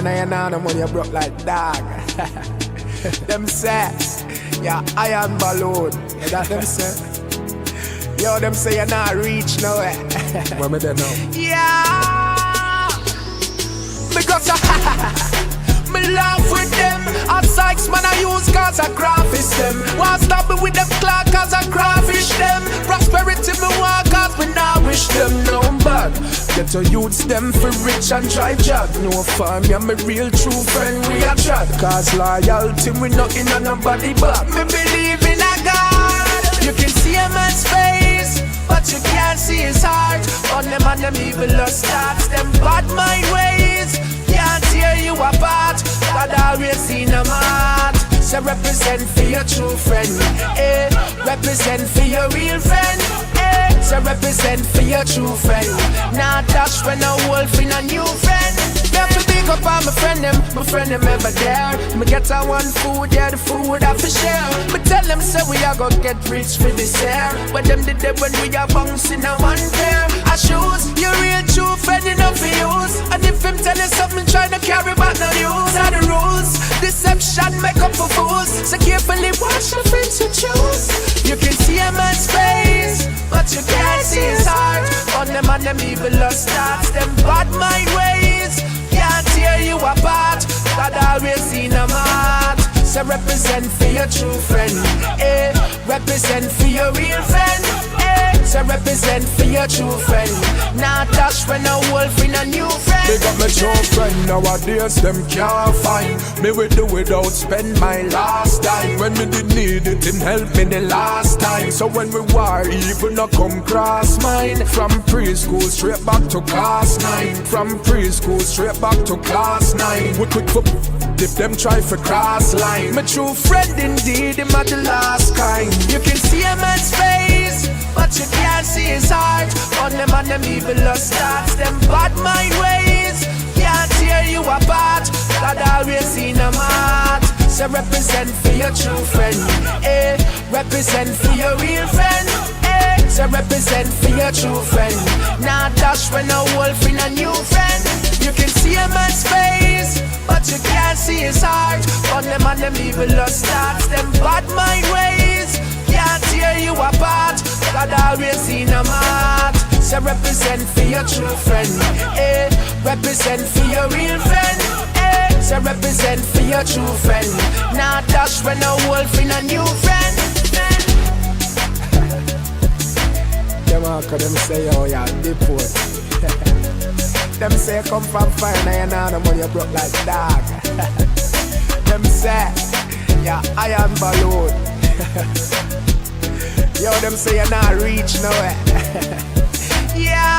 fire and I know them when you broke like dog. Them say, yeah, iron balloon. Yeah, that them say. Yo, them say you're not reach nowhere. Where me there now? Yeah. Because me laugh with them. As Sykes man I use cause I graphish them. Want stop me with them clock cause I crawfish them. Prosperity me want cause me not wish them no bad. Get your youths them for rich and try job. No farm, yeah me real true friend we a chat. Cause loyalty we not in on nobody but me believe in a God. You can see a man's face but you can't see his heart. On them and them evil starts. Them bad mind ways can't tear you apart. God always seen them heart. So represent for your true friend, eh? Represent for your real friend, eh? So represent for your true friend. Not dash when a wolf in a new friend. Got to big up on my friend them ever there. Me get a one food, yeah, the food I for share. Me tell them say we are gonna get rich for this year. But them did it when we are bouncing a one pair of shoes. Your real true friend enough for use. And if him tell you something, try to carry back no use. Are the rules, deception make up for fools. So carefully watch the friends you choose. You can see a man's face, but you can't see his heart. On them and them evil starts. Them bad mind ways can't tear you apart. God always seen them heart. So represent for your true friend, eh? Represent for your real friend, eh? So represent for your true friend. Not dash when a wolf in a new friend. They got my true friend nowadays, them can't find me with do without spend my last time. When me did need it, him help me the last time. So when we war, even not come cross mine. From preschool straight back to class 9. From preschool straight back to class 9. We quick for if them try for cross line. My true friend indeed, him at the last kind. You can see a man's face, but you can't see his heart. On them and them evil starts. Them bad mind ways can't tear you apart. God always seen them heart. So represent for your true friend, eh? Represent for your real friend, eh? So represent for your true friend. Not dash when a wolf in a new friend. You can see a man's face, but you can't see his heart. On them and them evil starts. Them bad mind ways can't tear you apart. God always seen them heart. So represent for your true friend, eh? Represent for your real friend, eh? So represent for your true friend. Not dash when a wolf in a new friend. Them uncle them say oh yeah, deport. Them say come from fire and I know them when you broke like dog. Them say yeah, iron balloon. Yo, them say you're not reach nowhere. Yeah.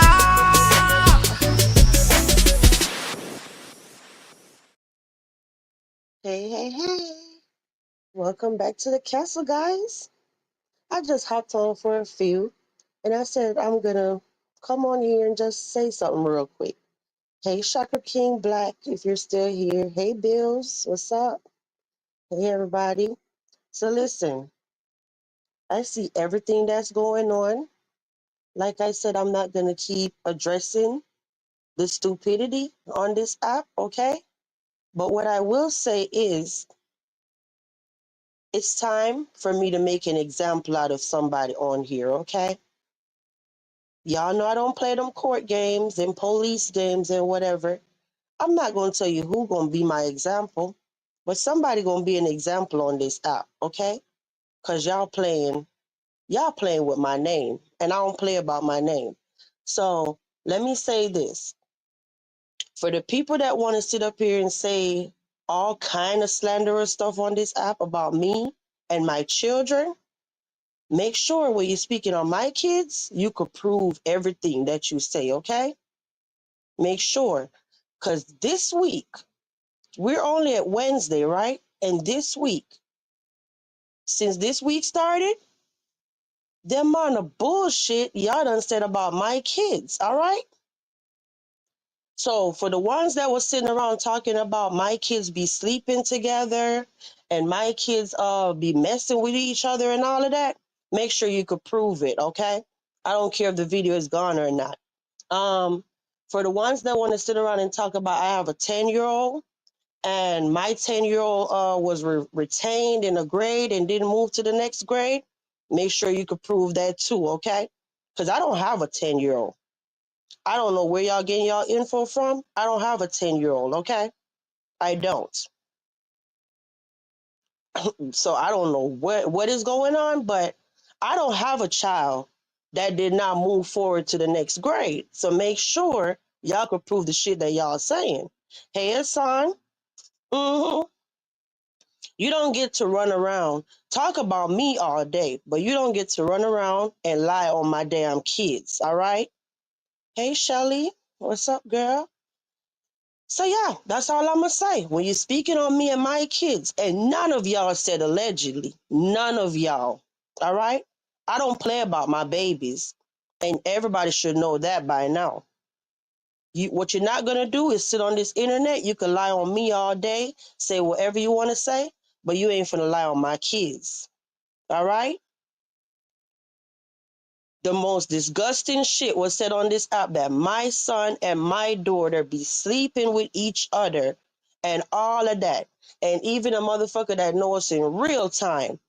Hey. Welcome back to the castle, guys. I just hopped on for a few, and I said I'm gonna come on here and just say something real quick. Hey, Shocker King Black, if you're still here. Hey, Bills, what's up? Hey, everybody. So listen, I see everything that's going on. Like I said, I'm not gonna keep addressing the stupidity on this app, okay? But what I will say is, it's time for me to make an example out of somebody on here, okay? Y'all know I don't play them court games and police games and whatever. I'm not going to tell you who going to be my example, but somebody going to be an example on this app, okay? Because y'all playing with my name, and I don't play about my name. So let me say this. For the people that want to sit up here and say all kind of slanderous stuff on this app about me and my children, make sure when you're speaking on my kids, you could prove everything that you say, okay? Make sure. Because this week, we're only at Wednesday, right? And this week, since this week started, the amount of bullshit y'all done said about my kids, all right? So for the ones that were sitting around talking about my kids be sleeping together and my kids be messing with each other and all of that, make sure you could prove it, okay? I don't care if the video is gone or not. For the ones that want to sit around and talk about, I have a 10-year-old and my 10-year-old was retained in a grade and didn't move to the next grade, make sure you could prove that too, okay? Because I don't have a 10-year-old. I don't know where y'all getting y'all info from. I don't have a 10-year-old, okay? I don't. So I don't know what is going on, but I don't have a child that did not move forward to the next grade. So make sure y'all can prove the shit that y'all saying. Hey, Hassan. Mm-hmm. You don't get to run around, talk about me all day, but you don't get to run around and lie on my damn kids, all right? Hey, Shelly, what's up, girl? So, yeah, that's all I'm going to say. When you're speaking on me and my kids, and none of y'all said allegedly, none of y'all, all right? I don't play about my babies, and everybody should know that by now. What you're not going to do is sit on this internet. You can lie on me all day, say whatever you want to say, but you ain't finna lie on my kids. All right? The most disgusting shit was said on this app that my son and my daughter be sleeping with each other and all of that. And even a motherfucker that knows in real time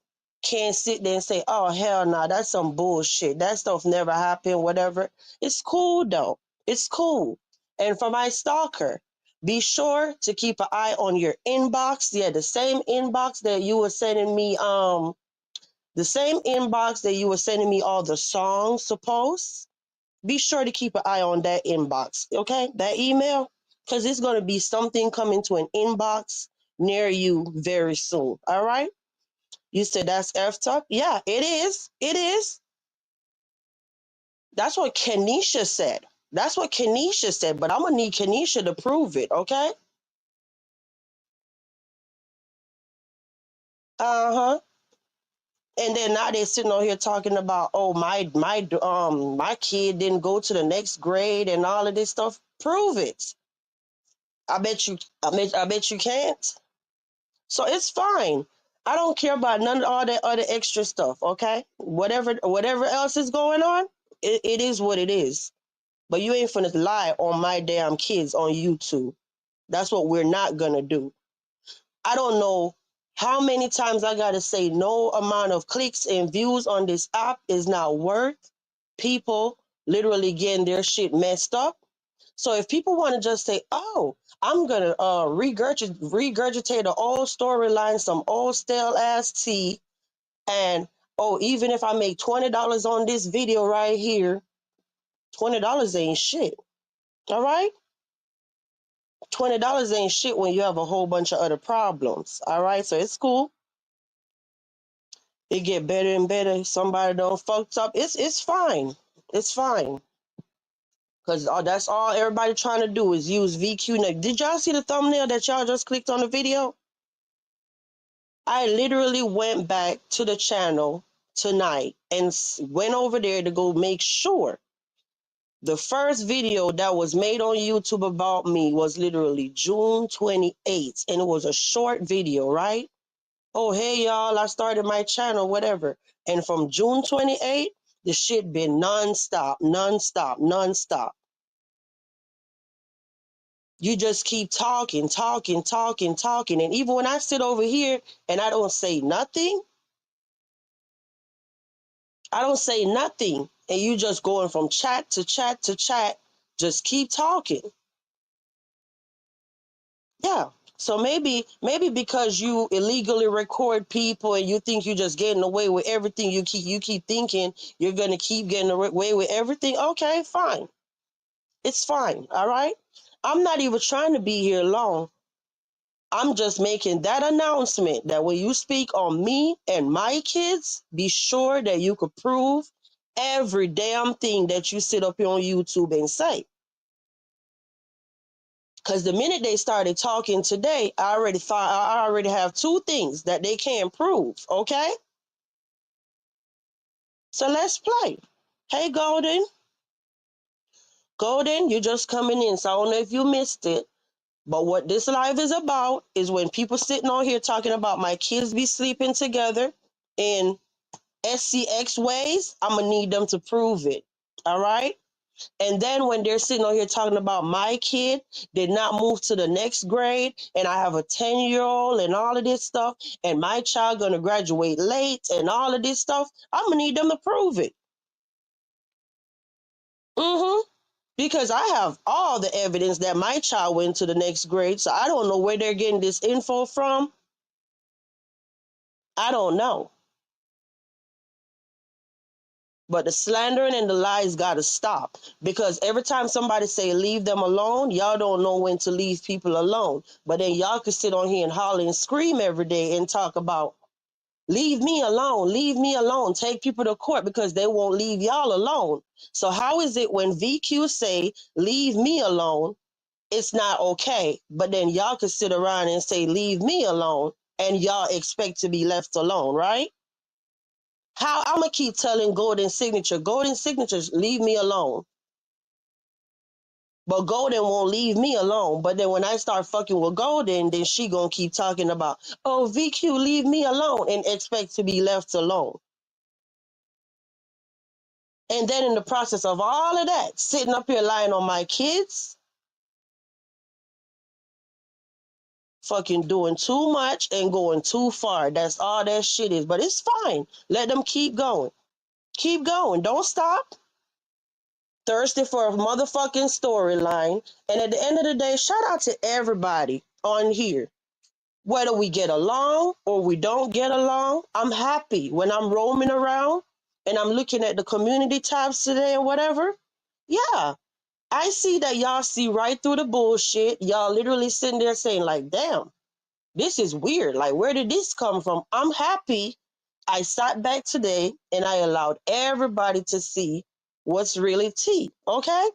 can't sit there and say, oh, hell no, that's some bullshit. That stuff never happened, whatever. It's cool, though. It's cool. And for my stalker, be sure to keep an eye on your inbox. Yeah, the same inbox that you were sending me, the same inbox that you were sending me all the songs to post. Be sure to keep an eye on that inbox, okay? That email, because it's going to be something coming to an inbox near you very soon, all right? You said that's F-Talk? Yeah, it is. It is. That's what Kenisha said. That's what Kenisha said, but I'm going to need Kenisha to prove it, okay? Uh-huh. And then now they're sitting on here talking about, oh, my kid didn't go to the next grade and all of this stuff. Prove it. I bet you can't. So it's fine. I don't care about none of all that other extra stuff, okay? Whatever else is going on, it is what it is. But you ain't finna lie on my damn kids on YouTube. That's what we're not gonna do. I don't know how many times I gotta say no amount of clicks and views on this app is not worth people literally getting their shit messed up. So if people want to just say, oh, I'm going to regurgitate an old storyline, some old stale ass tea, and oh, even if I make $20 on this video right here, $20 ain't shit. All right? $20 ain't shit when you have a whole bunch of other problems. All right? So it's cool. It get better and better. Somebody don't fucked up. It's fine. It's fine. Because that's all everybody trying to do is use VQ. Now, did y'all see the thumbnail that y'all just clicked on the video? I literally went back to the channel tonight and went over there to go make sure. The first video that was made on YouTube about me was literally June 28th, and it was a short video, right? Oh, hey, y'all, I started my channel, whatever. And from June 28th, the shit been nonstop, nonstop, nonstop. You just keep talking, talking, talking, talking. And even when I sit over here and I don't say nothing, and you just going from chat to chat to chat, just keep talking. Yeah. So maybe because you illegally record people and you think you're just getting away with everything, you keep thinking you're gonna keep getting away with everything. Okay, fine. It's fine. All right. I'm not even trying to be here long. I'm just making that announcement that when you speak on me and my kids, be sure that you could prove every damn thing that you sit up here on YouTube and say. Because the minute they started talking today, I already have two things that they can't prove, okay? So let's play. Hey, Golden. Golden, you're just coming in, so I don't know if you missed it. But what this live is about is when people sitting on here talking about my kids be sleeping together in SCX ways, I'm going to need them to prove it. All right? And then when they're sitting on here talking about my kid did not move to the next grade, and I have a 10-year-old and all of this stuff, and my child gonna graduate late and all of this stuff, I'm gonna need them to prove it. Mm-hmm. Because I have all the evidence that my child went to the next grade, so I don't know where they're getting this info from. I don't know. But the slandering and the lies gotta stop. Because every time somebody say leave them alone, y'all don't know when to leave people alone. But then y'all can sit on here and holler and scream every day and talk about leave me alone, take people to court because they won't leave y'all alone. So how is it when VQ say leave me alone, it's not okay, but then y'all can sit around and say leave me alone and y'all expect to be left alone, right? How I'm gonna keep telling Golden Signatures, leave me alone. But Golden won't leave me alone. But then when I start fucking with Golden, then she gonna keep talking about, oh, VQ, leave me alone, and expect to be left alone. And then in the process of all of that, sitting up here lying on my kids, fucking doing too much and going too far. That's all that shit is. But it's fine. Let them keep going. Keep going. Don't stop. Thirsty for a motherfucking storyline. And at the end of the day, shout out to everybody on here. Whether we get along or we don't get along, I'm happy when I'm roaming around and I'm looking at the community tabs today or whatever. Yeah, I see that y'all see right through the bullshit. Y'all literally sitting there saying, like, damn, this is weird. Like, where did this come from? I'm happy I sat back today and I allowed everybody to see what's really tea. Okay?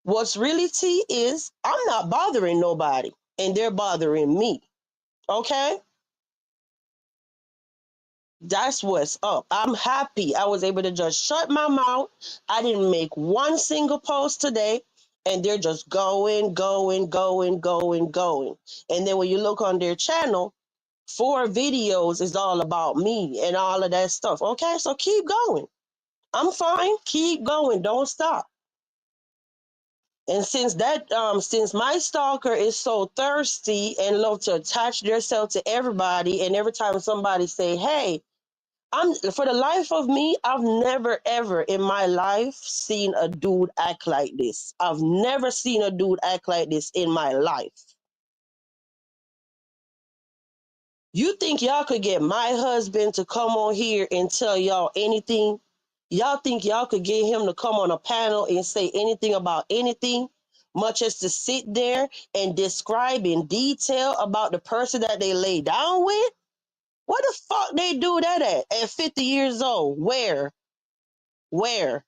What's really tea is I'm not bothering nobody and they're bothering me. Okay? That's what's up. I'm happy I was able to just shut my mouth. I didn't make one single post today. And they're just going, going, going, going, going. And then when you look on their channel, 4 videos is all about me and all of that stuff. Okay, so keep going. I'm fine. Keep going. Don't stop. And since my stalker is so thirsty and love to attach themselves to everybody, and every time somebody say, "Hey," I'm for the life of me, I've never ever in my life seen a dude act like this. I've never seen a dude act like this in my life. You think y'all could get my husband to come on here and tell y'all anything? Y'all think y'all could get him to come on a panel and say anything about anything, much as to sit there and describe in detail about the person that they lay down with? Where the fuck they do that at 50 years old? Where? Where?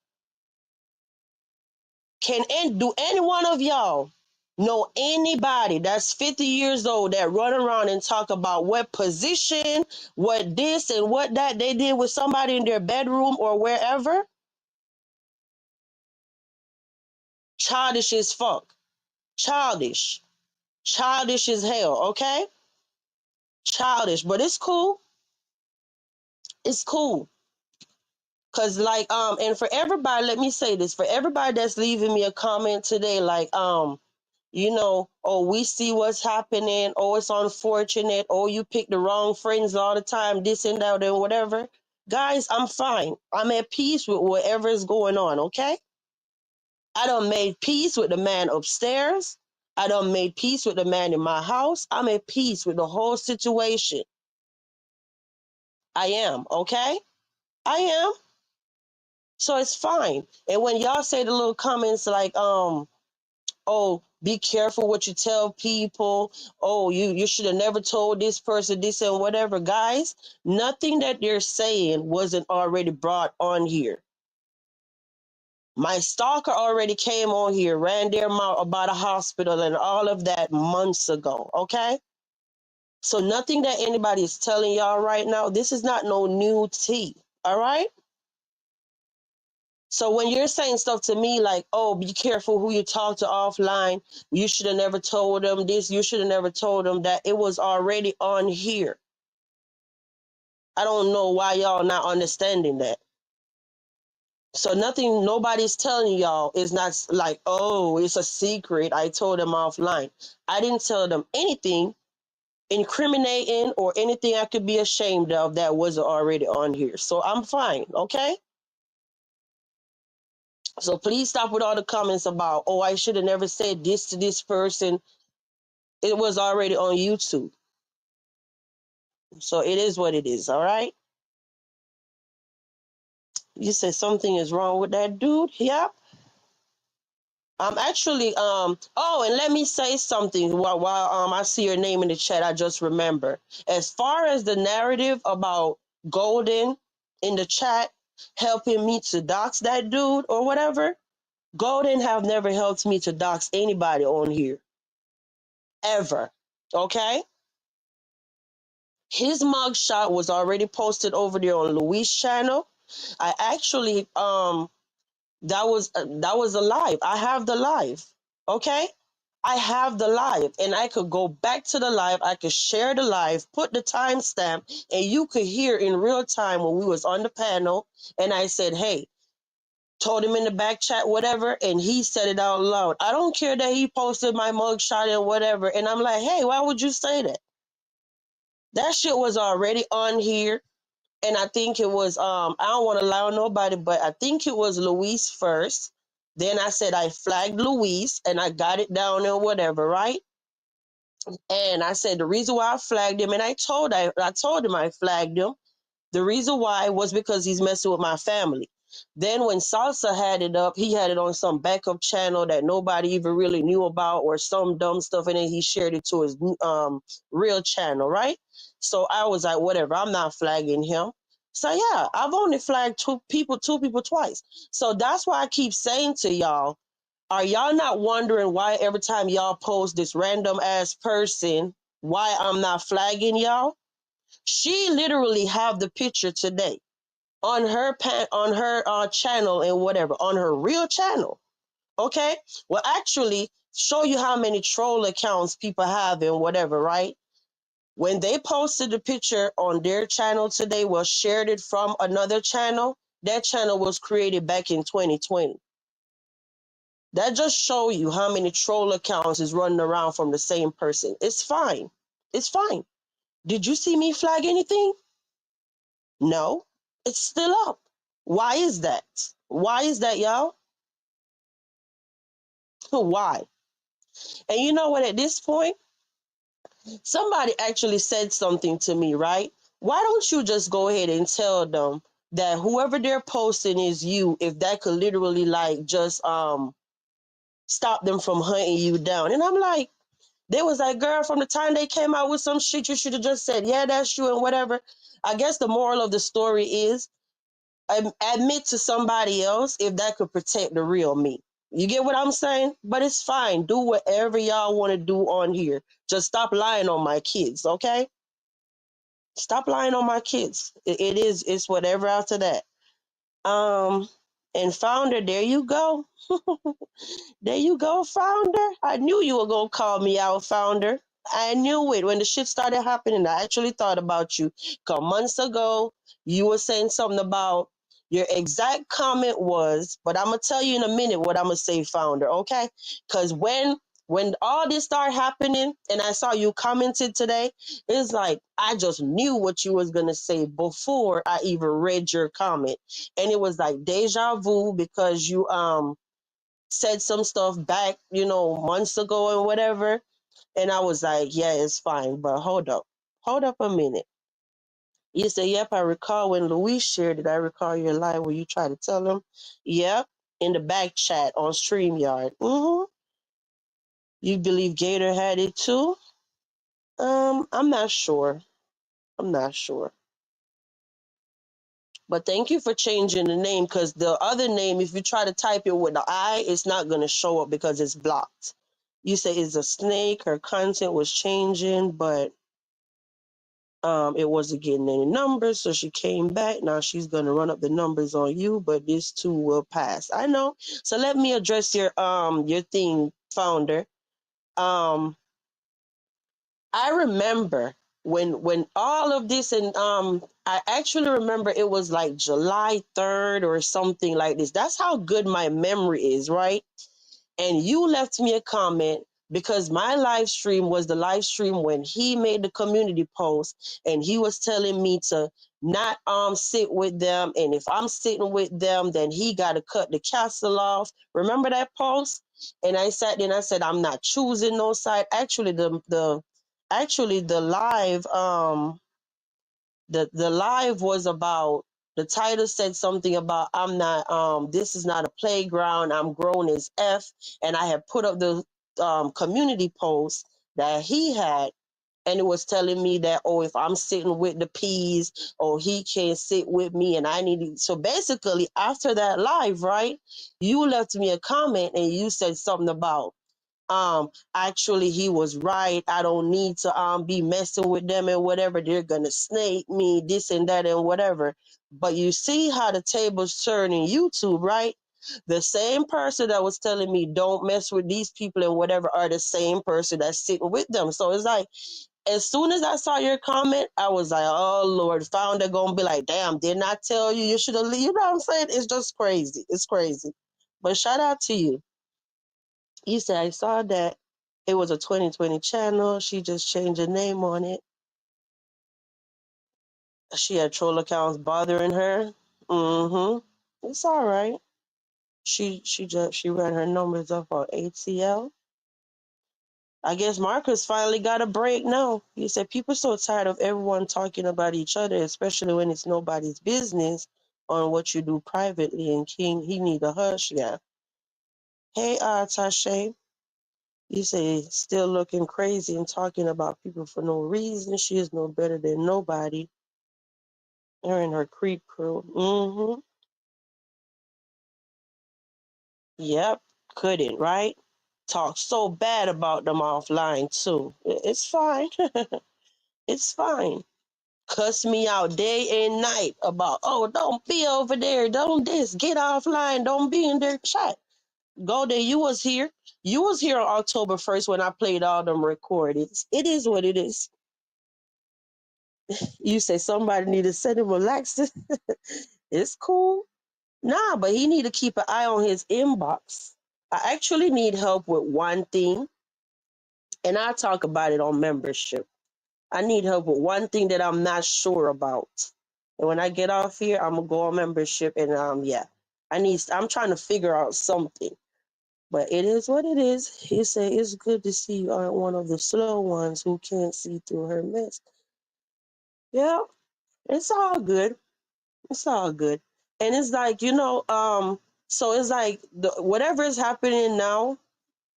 Do any one of y'all know anybody that's 50 years old that run around and talk about what position, what this and what that they did with somebody in their bedroom or wherever? Childish as fuck. Childish. Childish as hell, okay? Childish, but it's cool. It's cool. Cause and for everybody, let me say this, for everybody that's leaving me a comment today, oh, we see what's happening, oh, it's unfortunate, oh, you pick the wrong friends all the time, this and that and whatever. Guys, I'm fine. I'm at peace with whatever is going on, okay? I done made peace with the man upstairs. I done made peace with the man in my house. I'm at peace with the whole situation. I am, okay? I am. So it's fine. And when y'all say the little comments like, oh, be careful what you tell people. Oh, you should have never told this person this and whatever. Guys, nothing that they're saying wasn't already brought on here. My stalker already came on here, ran their mouth about a hospital and all of that months ago, okay? So nothing that anybody is telling y'all right now, this is not no new tea, all right? So when you're saying stuff to me like, oh, be careful who you talk to offline, you should have never told them this, you should have never told them that, it was already on here. I don't know why y'all not understanding that. So nothing, nobody's telling y'all is not like, oh, it's a secret. I told them offline. I didn't tell them anything incriminating or anything I could be ashamed of that wasn't already on here. So I'm fine, okay? So please stop with all the comments about, oh, I should have never said this to this person. It was already on YouTube. So it is what it is, all right? You said something is wrong with that dude? Yep. I'm actually oh, and let me say something while I see your name in the chat. I just remember. As far as the narrative about Golden in the chat helping me to dox that dude or whatever, Golden have never helped me to dox anybody on here ever. Okay? His mugshot was already posted over there on Louis' channel. I actually that was a live. I have the live. Okay? I have the live and I could go back to the live. I could share the live, put the timestamp, and you could hear in real time when we was on the panel. And I said, hey, told him in the back chat, whatever, and he said it out loud. I don't care that he posted my mugshot and whatever. And I'm like, hey, why would you say that? That shit was already on here. And I think it was I don't want to lie on nobody, but I think it was Luis first. Then I said I flagged Luis and I got it down or whatever, right? And I said the reason why I flagged him, and I told him I flagged him. The reason why was because he's messing with my family. Then when Salsa had it up, he had it on some backup channel that nobody even really knew about or some dumb stuff, and then he shared it to his real channel, right? So I was like, whatever, I'm not flagging him. So yeah, I've only flagged two people twice. So that's why I keep saying to y'all, are y'all not wondering why every time y'all post this random ass person, why I'm not flagging y'all? She literally have the picture today on her channel and whatever, on her real channel. Okay? Well, actually, show you how many troll accounts people have and whatever, right? When they posted the picture on their channel today, well, shared it from another channel, that channel was created back in 2020. That just show you how many troll accounts is running around from the same person. It's fine. It's fine. Did you see me flag anything? No. It's still up. Why is that? Why is that, y'all? Why? And you know what? At this point, somebody actually said something to me, right? Why don't you just go ahead and tell them that whoever they're posting is you, if that could literally like just stop them from hunting you down? And I'm like, they was like, girl, from the time they came out with some shit, you should have just said, yeah, that's true and whatever. I guess the moral of the story is admit to somebody else if that could protect the real me. You get what I'm saying? But it's fine. Do whatever y'all want to do on here. Just stop lying on my kids, okay? Stop lying on my kids. It's whatever after that. Um, and founder, there you go. There you go, founder. I knew you were gonna call me out, founder. I knew it when the shit started happening. I actually thought about you. Cause months ago, you were saying something about your exact comment was, but I'm gonna tell you in a minute what I'm gonna say, founder. Okay? Cause when all this started happening, and I saw you commented today, it's like I just knew what you was gonna say before I even read your comment, and it was like deja vu because you said some stuff back, months ago and whatever. And I was like, yeah, it's fine. But hold up. Hold up a minute. You said, yep, I recall when Luis shared it. I recall your lie where you tried to tell him. Yep. In the back chat on StreamYard. You believe Gator had it too? I'm not sure. I'm not sure. But thank you for changing the name because the other name, if you try to type it with the I, it's not going to show up because it's blocked. You say it's a snake, her content was changing, but it wasn't getting any numbers, so she came back. Now she's gonna run up the numbers on you, but this too will pass. I know. So let me address your thing, founder. Um, I remember when all of this, and I actually remember it was like July 3rd or something like this. That's how good my memory is, right? And you left me a comment because my live stream was the live stream when he made the community post, and he was telling me to not sit with them, and if I'm sitting with them, then he got to cut the castle off. Remember that post? And I sat there and I said, I'm not choosing no side. Actually, the live the live was about, the title said something about, I'm not this is not a playground, I'm grown as F. And I had put up the community post that he had, and it was telling me that, oh, if I'm sitting with the peas, or he can't sit with me, and I need to. So basically, after that live, right, you left me a comment and you said something about, actually he was right, I don't need to be messing with them and whatever, they're gonna snake me, this and that and whatever. But you see how the tables turn in YouTube, right? The same person that was telling me don't mess with these people and whatever are the same person that's sitting with them. So it's like, as soon as I saw your comment, I was like, oh Lord, founder gonna be like, damn, didn't I tell you, you should have, you know what I'm saying? It's just crazy. It's crazy. But shout out to you. You said, I saw that it was a 2020 channel. She just changed the name on it. She had troll accounts bothering her. Mm-hmm. It's all right. She ran her numbers up on ATL. I guess Marcus finally got a break now. He said people so tired of everyone talking about each other, especially when it's nobody's business on what you do privately. And King, he need a hush. Yeah. Hey, Tashay. You say still looking crazy and talking about people for no reason. She is no better than nobody. Her and her creep crew. Mm-hmm. Yep. Couldn't, right? Talk so bad about them offline too. It's fine. It's fine. Cuss me out day and night about, oh, don't be over there. Don't this. Get offline. Don't be in their chat. Go there. You was here. You was here on October 1st when I played all them recordings. It is what it is. You say somebody need to set him relaxed. It's cool. Nah, but he need to keep an eye on his inbox. I actually need help with one thing, and I'll talk about it on membership. I need help with one thing that I'm not sure about. And when I get off here, I'm gonna go on membership, and yeah. I'm trying to figure out something. But it is what it is. He said it's good to see you aren't one of the slow ones who can't see through her mess. Yeah, it's all good. It's all good. And it's like, so it's like whatever is happening now,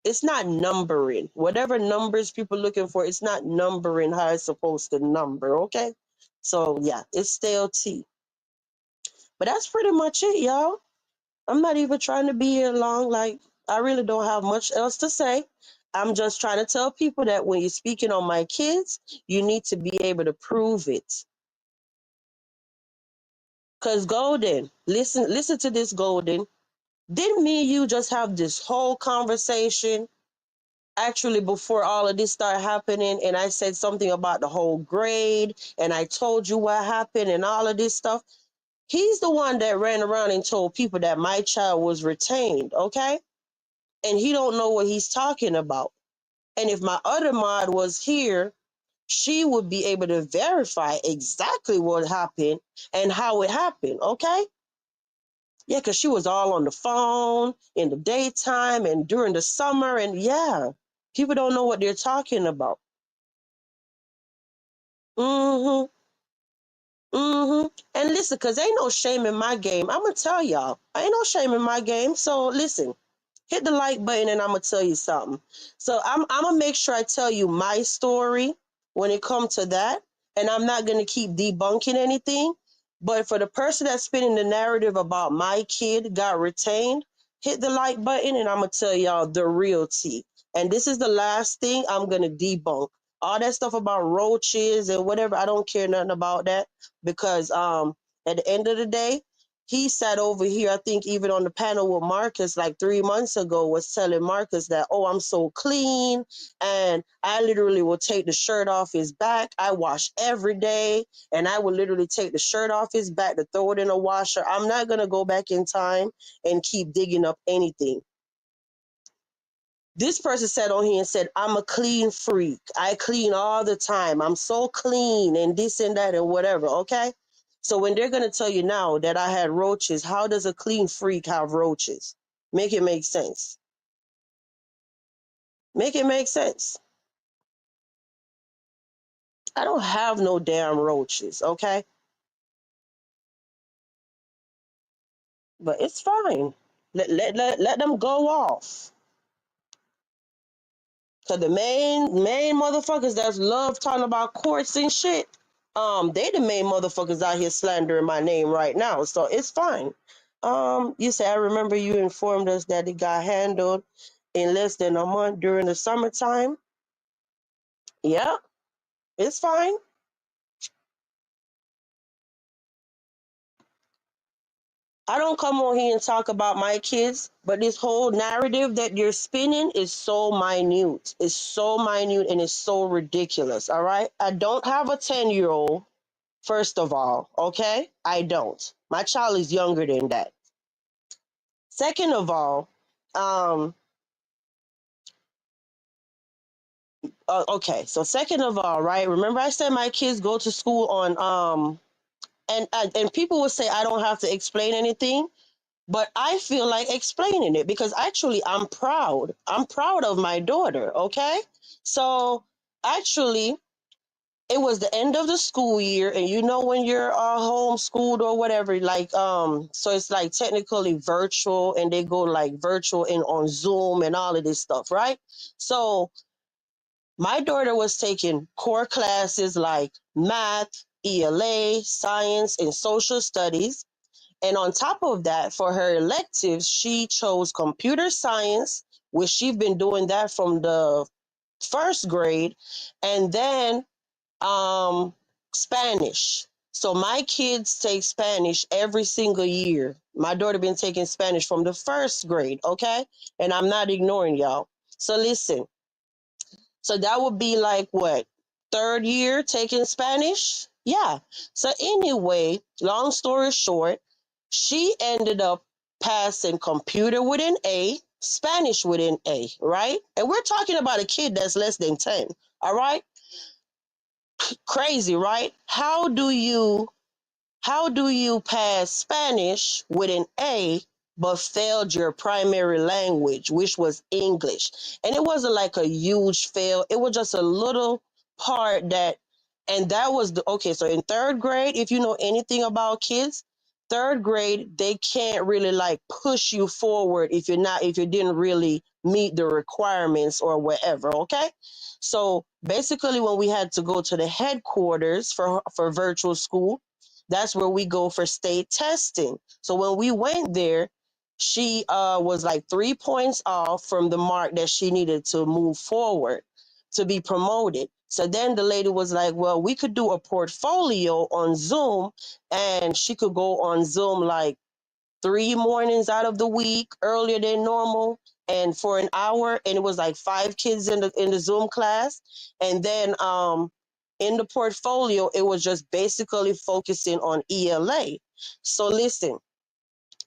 it's not numbering. Whatever numbers people looking for, it's not numbering how it's supposed to number, okay? So yeah, it's still T. But that's pretty much it, y'all. I'm not even trying to be here long. Like, I really don't have much else to say. I'm just trying to tell people that when you're speaking on my kids, you need to be able to prove it. Cause Golden, listen to this, Golden. Didn't me and you just have this whole conversation actually before all of this started happening? And I said something about the whole grade, and I told you what happened and all of this stuff. He's the one that ran around and told people that my child was retained, okay? And he don't know what he's talking about. And if my other mod was here, she would be able to verify exactly what happened and how it happened, okay? Yeah, because she was all on the phone in the daytime and during the summer. And yeah, people don't know what they're talking about. Mm-hmm. Mm-hmm. And listen, because ain't no shame in my game. I'm going to tell y'all, ain't no shame in my game. So listen, hit the like button and I'm going to tell you something. So I'm going to make sure I tell you my story when it comes to that. And I'm not going to keep debunking anything. But for the person that's spinning the narrative about my kid got retained, hit the like button and I'm going to tell y'all the real tea. And this is the last thing I'm going to debunk. All that stuff about roaches and whatever, I don't care nothing about that because at the end of the day, he sat over here, I think even on the panel with Marcus like 3 months ago, was telling Marcus that, oh, I'm so clean. And I literally will take the shirt off his back. I wash every day. And I will literally take the shirt off his back to throw it in a washer. I'm not going to go back in time and keep digging up anything. This person sat on here and said, I'm a clean freak. I clean all the time. I'm so clean and this and that and whatever. Okay. So when they're going to tell you now that I had roaches, how does a clean freak have roaches? Make it make sense. Make it make sense. I don't have no damn roaches. Okay. But it's fine. Let them go off. Cause the main motherfuckers that love talking about courts and shit, they the main motherfuckers out here slandering my name right now. So it's fine. You say I remember you informed us that it got handled in less than a month during the summertime. Yeah, it's fine. I don't come on here and talk about my kids, but this whole narrative that you're spinning is so minute. It's so minute and it's so ridiculous. All right. I don't have a 10-year-old. First of all, okay? I don't. My child is younger than that. Second of all, um, okay. So second of all, right? Remember I said my kids go to school on and people will say I don't have to explain anything, but I feel like explaining it because actually I'm proud. I'm proud of my daughter, okay? So actually it was the end of the school year, and you know when you're homeschooled or whatever, like so it's like technically virtual, and they go like virtual and on Zoom and all of this stuff, right? So my daughter was taking core classes like math, ELA, science, and social studies. And on top of that, for her electives, she chose computer science, which she's been doing that from the first grade, and then Spanish. So my kids take Spanish every single year. My daughter been taking Spanish from the first grade, okay? And I'm not ignoring y'all. So listen. So that would be like what? Third year taking Spanish? Yeah. So anyway, long story short, she ended up passing computer with an A, Spanish with an A, right? And we're talking about a kid that's less than 10, all right? Crazy, right? How do you pass Spanish with an A but failed your primary language, which was English? And it wasn't like a huge fail. It was just a little part that, and that was the okay. So in third grade, if you know anything about kids, third grade, they can't really like push you forward if you didn't really meet the requirements or whatever. Okay. So basically, when we had to go to the headquarters for virtual school, that's where we go for state testing. So when we went there, she was like 3 points off from the mark that she needed to move forward to be promoted. So then the lady was like, well, we could do a portfolio on Zoom, and she could go on Zoom like 3 mornings out of the week earlier than normal and for an hour, and it was like 5 kids in the Zoom class. And then in the portfolio it was just basically focusing on ELA. So listen,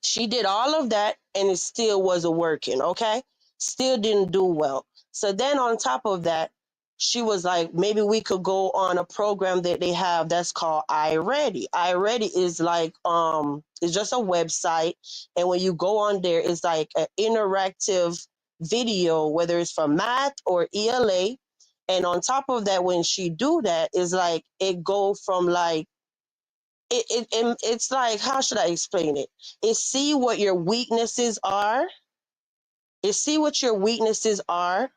she did all of that and it still wasn't working, okay? Still didn't do well. So then on top of that, she was like, maybe we could go on a program that they have that's called iReady. iReady is like it's just a website, and when you go on there, it's like an interactive video, whether it's for math or ELA. And on top of that, when she do that, is like it go from like it's like, how should I explain it? It see what your weaknesses are. It see what your weaknesses are,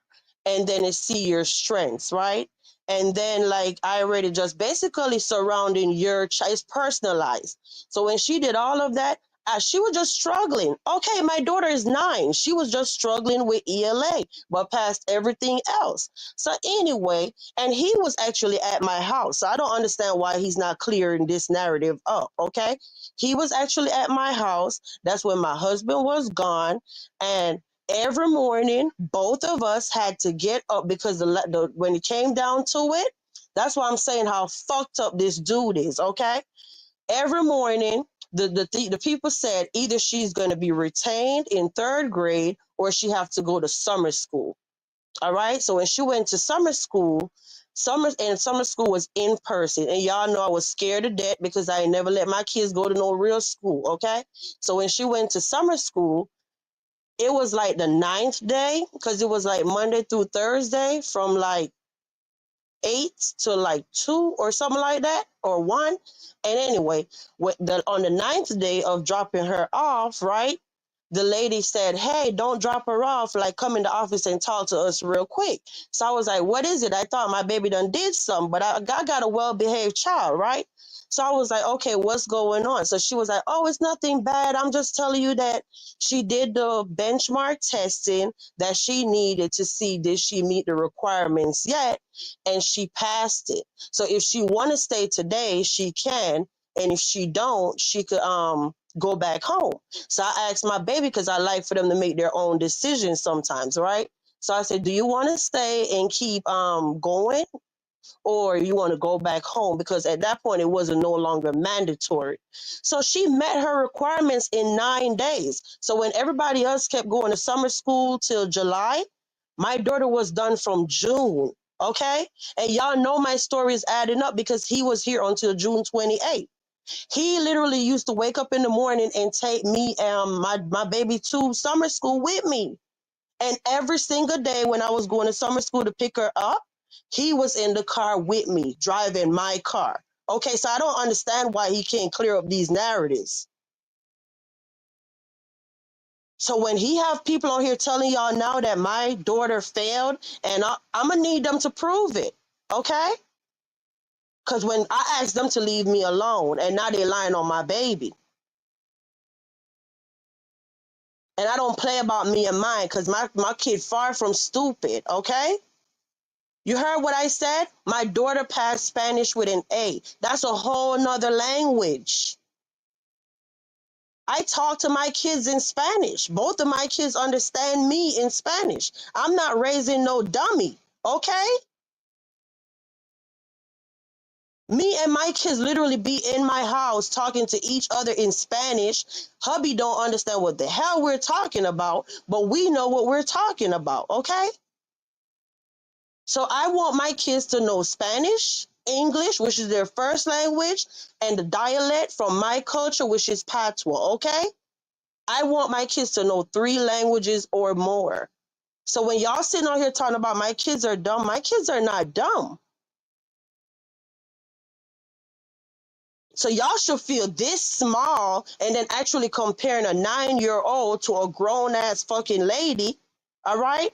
and then it see your strengths, right? And then like I already just basically surrounding your child, it's personalized. So when she did all of that, She was just struggling. Okay, my daughter is 9. She was just struggling with ELA, but passed everything else. So anyway, and he was actually at my house. So I don't understand why he's not clearing this narrative up. Okay, he was actually at my house. That's when my husband was gone, and every morning both of us had to get up because when it came down to it, that's why I'm saying how fucked up this dude is. Okay, every morning the people said either she's going to be retained in 3rd grade or she have to go to summer school. All right, so when she went to summer school, summer school was in person, and y'all know I was scared to death because I ain't never let my kids go to no real school. Okay, so when she went to summer school, it was like the 9th day because it was like Monday through Thursday from like 8 to like 2 or something like that, or 1. And anyway, on the 9th day of dropping her off, right, the lady said, hey, don't drop her off, like come in the office and talk to us real quick. So I was like, what is it? I thought my baby done did something, but I got a well-behaved child, right? So I was like, okay, what's going on? So she was like, oh, it's nothing bad, I'm just telling you that she did the benchmark testing that she needed to see did she meet the requirements yet, and she passed it. So if she want to stay today, she can, and if she don't, she could go back home. So I asked my baby because I like for them to make their own decisions sometimes, right? So I said, do you want to stay and keep going, or you want to go back home? Because at that point, it wasn't no longer mandatory. So she met her requirements in 9 days. So when everybody else kept going to summer school till July, my daughter was done from June. Okay. And y'all know my story is adding up because he was here until June 28th. He literally used to wake up in the morning and take me and my baby to summer school with me. And every single day when I was going to summer school to pick her up, he was in the car with me, driving my car. Okay, so I don't understand why he can't clear up these narratives. So when he have people on here telling y'all now that my daughter failed, and I'm going to need them to prove it, okay? Because when I asked them to leave me alone, and now they're lying on my baby. And I don't play about me and mine because my kid far from stupid, okay? You heard what I said? My daughter passed Spanish with an A. That's a whole nother language. I talk to my kids in Spanish. Both of my kids understand me in Spanish. I'm not raising no dummy, okay? Me and my kids literally be in my house talking to each other in Spanish. Hubby don't understand what the hell we're talking about, but we know what we're talking about, okay? So I want my kids to know Spanish, English, which is their first language, and the dialect from my culture, which is Patois, okay? I want my kids to know 3 languages or more. So when y'all sitting on here talking about my kids are dumb, my kids are not dumb. So y'all should feel this small and then actually comparing a 9-year-old to a grown ass fucking lady, all right?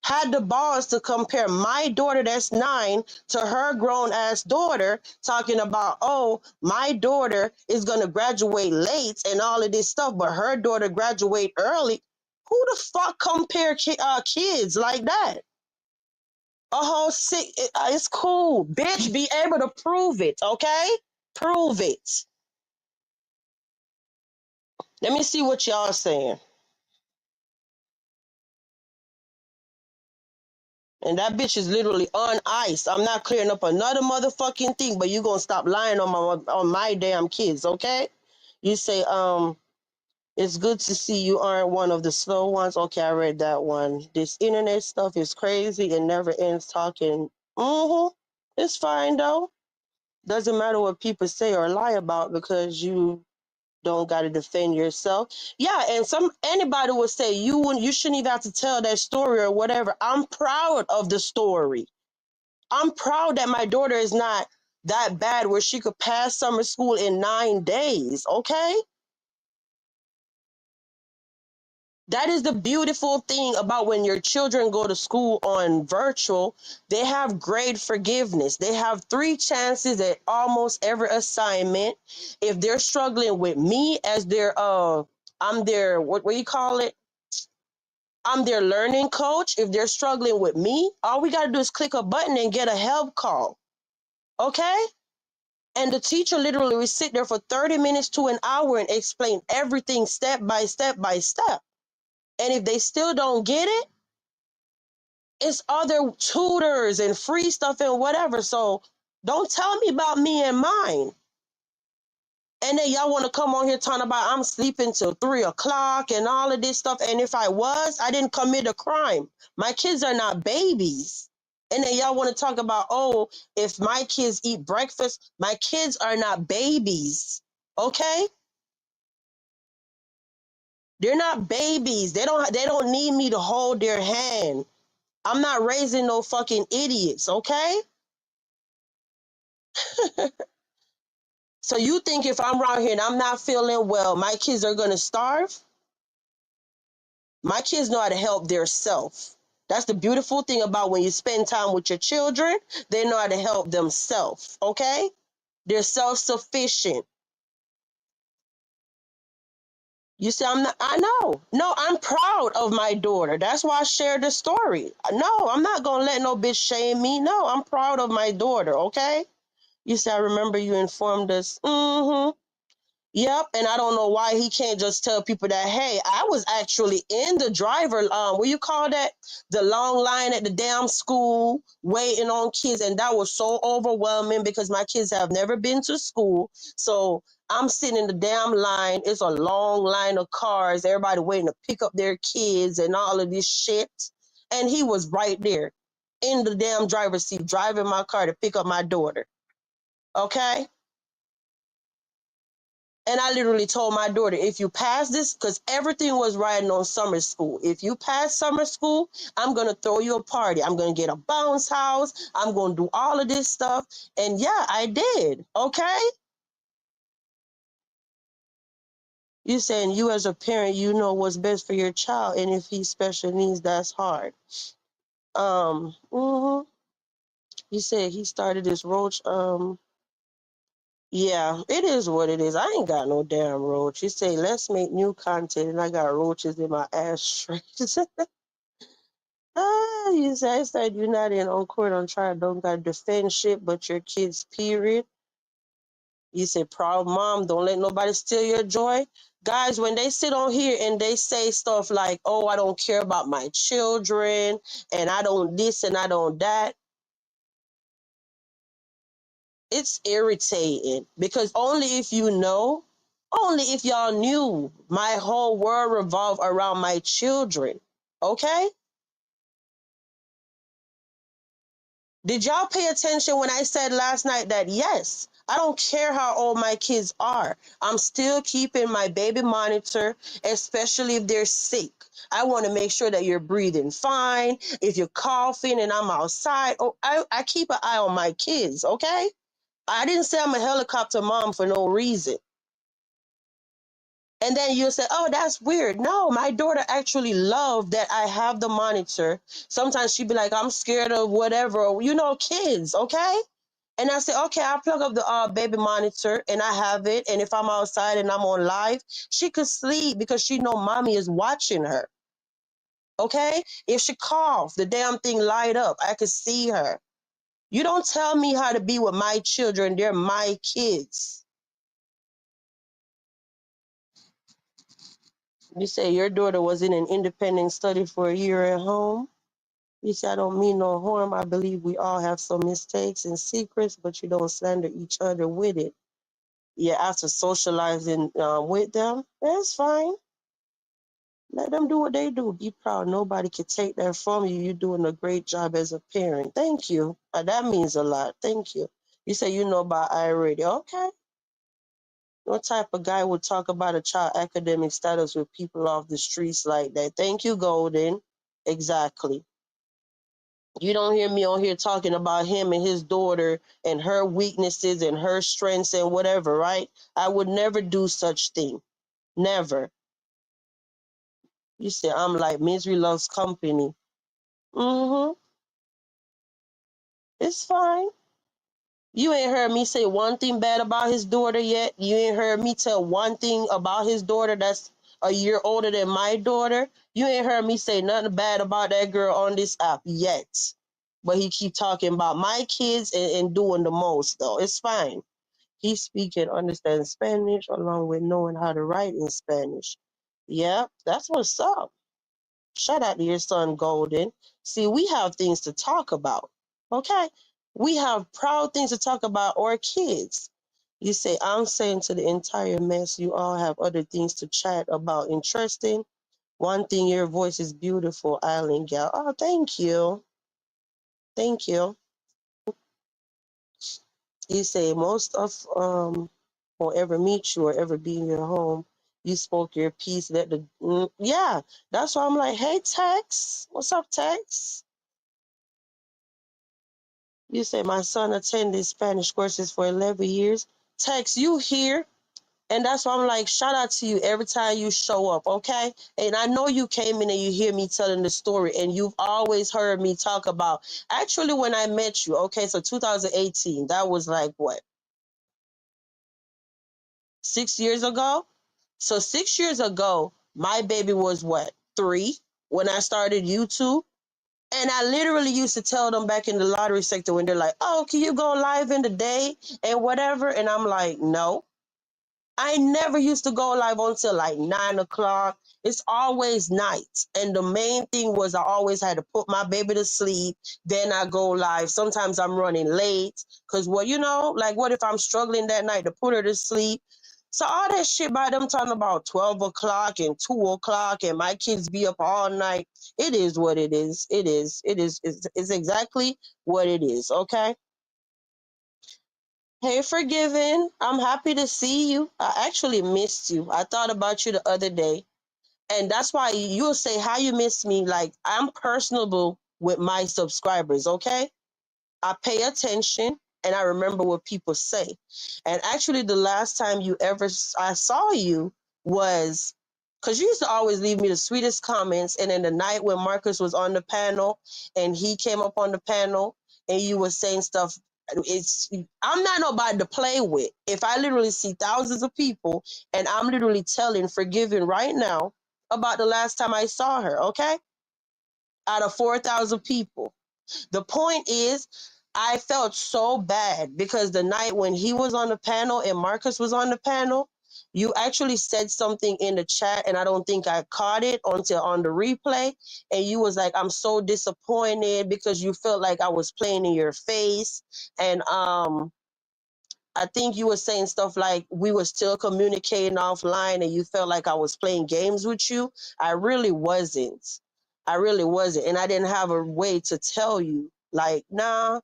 Had the balls to compare my daughter that's 9 to her grown ass daughter, talking about, oh, my daughter is going to graduate late and all of this stuff, but her daughter graduate early. Who the fuck compare kids like that? A whole sick, it's cool. Bitch, be able to prove it, okay? Prove it. Let me see what y'all saying. And that bitch is literally on ice. I'm not clearing up another motherfucking thing, but you gonna stop lying on my damn kids, okay? You say, it's good to see you aren't one of the slow ones. Okay, I read that one. This internet stuff is crazy and never ends talking. It's fine though. Doesn't matter what people say or lie about because you don't got to defend yourself. Yeah, and anybody would say you shouldn't even have to tell that story or whatever. I'm proud of the story. I'm proud that my daughter is not that bad where she could pass summer school in 9 days, okay? That is the beautiful thing about when your children go to school on virtual. They have grade forgiveness. They have 3 chances at almost every assignment. If they're struggling with me as their I'm their what do you call it? I'm their learning coach. If they're struggling with me, all we got to do is click a button and get a help call. Okay? And the teacher literally will sit there for 30 minutes to an hour and explain everything step by step by step. And if they still don't get it, it's other tutors and free stuff and whatever. So don't tell me about me and mine. And then y'all want to come on here talking about I'm sleeping till 3 o'clock and all of this stuff. And if I was, I didn't commit a crime. My kids are not babies. And then y'all want to talk about, oh, if my kids eat breakfast, my kids are not babies. Okay? They're not babies. They don't need me to hold their hand. I'm not raising no fucking idiots, okay? So you think if I'm around here and I'm not feeling well, my kids are gonna starve? My kids know how to help themselves. That's the beautiful thing about when you spend time with your children, they know how to help themselves, okay? They're self-sufficient. You say I'm not, I know. No, I'm proud of my daughter. That's why I shared the story. No, I'm not gonna let no bitch shame me. No, I'm proud of my daughter, okay? You say I remember you informed us. Mm-hmm. Yep, and I don't know why he can't just tell people that, hey, I was actually in the driver, what you call that? The long line at the damn school waiting on kids, and that was so overwhelming because my kids have never been to school. So I'm sitting in the damn line. It's a long line of cars, everybody waiting to pick up their kids and all of this shit. And he was right there in the damn driver's seat, driving my car to pick up my daughter. Okay? And I literally told my daughter, if you pass this, because everything was riding on summer school. If you pass summer school, I'm going to throw you a party. I'm going to get a bounce house. I'm going to do all of this stuff. And yeah, I did. Okay. You saying you as a parent, you know what's best for your child. And if he's special needs, that's hard. Mhm. You said he started this roach. Yeah, it is what it is. I ain't got no damn roach. You say, let's make new content, and I got roaches in my ashtrays. You say, I said you're not in on court on trial, don't got to defend shit but your kids, period. You say, proud mom, don't let nobody steal your joy. Guys, when they sit on here and they say stuff like, oh, I don't care about my children, and I don't this and I don't that, it's irritating because only if y'all knew my whole world revolved around my children. Okay? Did y'all pay attention when I said last night that yes, I don't care how old my kids are. I'm still keeping my baby monitor, especially if they're sick. I want to make sure that you're breathing fine. If you're coughing and I'm outside, I keep an eye on my kids, okay? I didn't say I'm a helicopter mom for no reason. And then you say, oh, that's weird. No, my daughter actually loved that I have the monitor. Sometimes she'd be like, I'm scared of whatever, kids, okay? And I say, okay, I'll plug up the baby monitor and I have it. And if I'm outside and I'm on live, she could sleep because she know mommy is watching her, okay? If she coughs, the damn thing light up. I could see her. You don't tell me how to be with my children. They're my kids. You say your daughter was in an independent study for a year at home. You say I don't mean no harm. I believe we all have some mistakes and secrets, but you don't slander each other with it. Yeah, after socializing with them, that's fine. Let them do what they do. Be proud. Nobody can take that from you. You're doing a great job as a parent. Thank you. That means a lot. Thank you. You say you know about iRadio. Okay. What type of guy would talk about a child academic status with people off the streets like that? Thank you, Golden. Exactly. You don't hear me on here talking about him and his daughter and her weaknesses and her strengths and whatever, right? I would never do such thing. Never. You say I'm like misery loves company. Mm-hmm. It's fine. You ain't heard me say one thing bad about his daughter yet. You ain't heard me tell one thing about his daughter that's a year older than my daughter. You ain't heard me say nothing bad about that girl on this app yet. But he keep talking about my kids and doing the most though. It's fine. He speak and understand Spanish along with knowing how to write in Spanish. Yeah, that's what's up. Shout out to your son, Golden. See, we have things to talk about. Okay? We have proud things to talk about, our kids. You say, I'm saying to the entire mess, you all have other things to chat about. Interesting. One thing, your voice is beautiful, Island Gal. Oh, thank you. Thank you. You say, most of will ever meet you or ever be in your home. You spoke your piece. Yeah, that's why I'm like, hey, Tex. What's up, Tex? You say my son attended Spanish courses for 11 years. Tex, you here? And that's why I'm like, shout out to you every time you show up, okay? And I know you came in and you hear me telling the story, and you've always heard me talk about, actually, when I met you, okay, so 2018, that was like what, 6 years ago? So 6 years ago, my baby was what, 3 when I started YouTube? And I literally used to tell them back in the lottery sector when they're like, oh, can you go live in the day and whatever? And I'm like, no. I never used to go live until like 9 o'clock. It's always night. And the main thing was I always had to put my baby to sleep. Then I go live. Sometimes I'm running late. Because, well, like what if I'm struggling that night to put her to sleep? So all that shit by them talking about 12 o'clock and 2 o'clock and my kids be up all night. It is what it is. It is. It is. It's exactly what it is. Okay? Hey, Forgiven. I'm happy to see you. I actually missed you. I thought about you the other day. And that's why you'll say how you miss me. Like, I'm personable with my subscribers, okay? I pay attention and I remember what people say. And actually, the last time I saw you was because you used to always leave me the sweetest comments. And then the night when Marcus was on the panel and he came up on the panel and you were saying stuff, I'm not nobody to play with. If I literally see thousands of people and I'm literally telling Forgiving right now about the last time I saw her, okay? Out of 4,000 people. The point is, I felt so bad because the night when he was on the panel and Marcus was on the panel, you actually said something in the chat and I don't think I caught it until on the replay. And you was like, I'm so disappointed because you felt like I was playing in your face. And I think you were saying stuff like we were still communicating offline and you felt like I was playing games with you. I really wasn't. I really wasn't. And I didn't have a way to tell you, like, nah,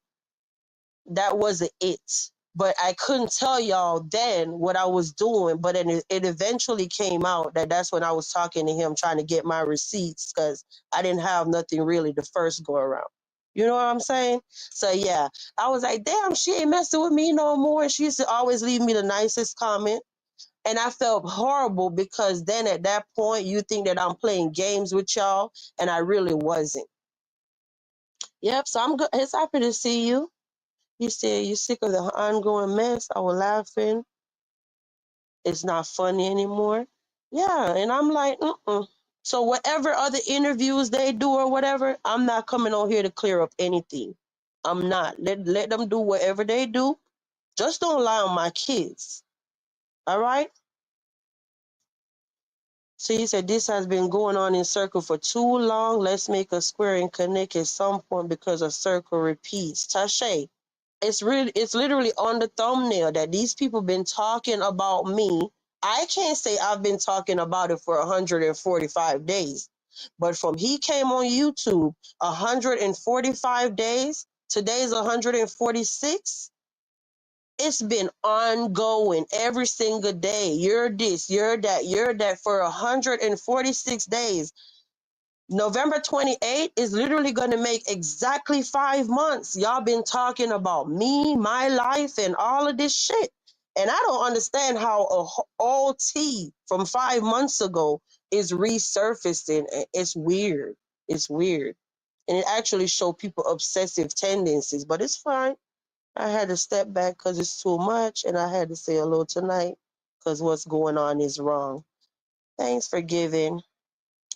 that wasn't it. But I couldn't tell y'all then what I was doing. But it eventually came out that that's when I was talking to him, trying to get my receipts because I didn't have nothing really the first go around. You know what I'm saying? So yeah, I was like, damn, she ain't messing with me no more. And she used to always leave me the nicest comment. And I felt horrible because then at that point, you think that I'm playing games with y'all, and I really wasn't. Yep, so I'm good. It's happy to see you. You said you're sick of the ongoing mess. I was laughing. It's not funny anymore. Yeah, and I'm like, mm-mm. So whatever other interviews they do or whatever, I'm not coming on here to clear up anything. I'm not. Let them do whatever they do. Just don't lie on my kids. All right? So he said this has been going on in circle for too long. Let's make a square and connect at some point because a circle repeats. Tashay, it's literally on the thumbnail that these people been talking about me. I can't say I've been talking about it for 145 days, but from he came on YouTube 145 days, today's 146. It's been ongoing every single day. You're this, you're that for 146 days. November 28th is literally going to make exactly 5 months. Y'all been talking about me, my life, and all of this shit. And I don't understand how a OT from 5 months ago is resurfacing. It's weird. It's weird. And it actually show people obsessive tendencies, but it's fine. I had to step back because it's too much, and I had to say hello tonight because what's going on is wrong. Thanks for giving.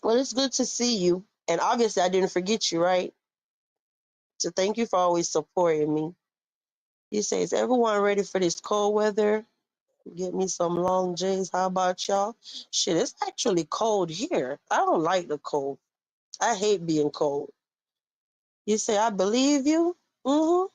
Well, it's good to see you. And obviously, I didn't forget you, right? So thank you for always supporting me. He says, everyone ready for this cold weather? Get me some long J's. How about y'all? Shit, it's actually cold here. I don't like the cold. I hate being cold. You say, I believe you? Mm-hmm.